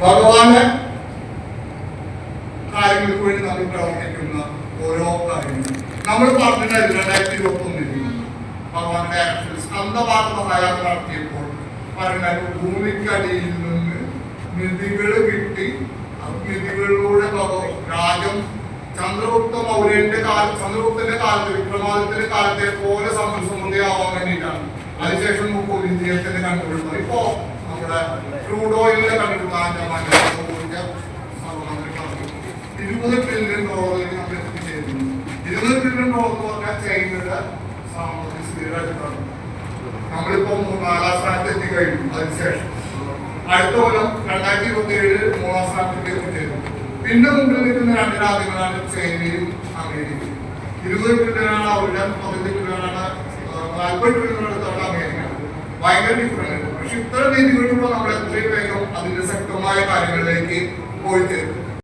ഭഗവാന്റെ കാര്യങ്ങൾക്ക് വേണ്ടി നമ്മൾ പ്രവർത്തിക്കുന്ന ഓരോ കാര്യങ്ങളും നമ്മൾ പറഞ്ഞിട്ടായിരുന്നു 2021 ഭഗവാന്റെ സ്കന്ദഭാഗ സഹായം നടത്തിയപ്പോൾ പറഞ്ഞാൽ ഭൂമിക്കടിയിൽ നിന്ന് നിധികൾ കിട്ടി നിധികളിലൂടെ രാജ്യം ചന്ദ്രഗുപ്തന്റെ കാലത്ത് വിക്രമാദിത്യന്റെ കാലത്തെ പോലെ സമൃദ്ധിയാവാൻ വേണ്ടിയിട്ടാണ്. അതിനുശേഷം ഇന്ത്യത്തിന്റെ കണ്ടുപിടുത്തം ഇപ്പോ നമ്മുടെ ക്രൂഡ് ഓയിലിന്റെ കണ്ടുപിടുത്തം 20 ട്രില്യൺ ഡോളറിലേക്ക് നമ്മൾ എത്തിച്ചേരുന്നു. 20 ട്രില്യൺ ഡോളർ എന്ന് പറഞ്ഞാൽ ചൈനയുടെ സാമ്പത്തിക സ്ഥിരമായിട്ടാണ്. നമ്മളിപ്പോ 4ാം സ്ഥാനത്ത് എത്തിക്കഴിഞ്ഞു. അതിനുശേഷം അടുത്ത കൊല്ലം 2027 3ാം സ്ഥാനത്തേക്ക് എത്തിച്ചേരുന്നു. പിന്നെ മുമ്പിൽ നിൽക്കുന്ന 2 രാജ്യങ്ങളാണ് ചൈനയും അമേരിക്കയും. 20 ട്രില്യണാണ് അവരുടെ, 15 ട്രില്യണാണ് 40 ട്രില്യൺ അടുത്താണ് അമേരിക്ക. ഭയങ്കര ഡിഫറൻസ്. പക്ഷെ ഇത്ര രീതികളിലൂടെ നമ്മൾ എത്രയും വേഗം അതിന്റെ ശക്തമായ കാര്യങ്ങളിലേക്ക് പോയി തരും.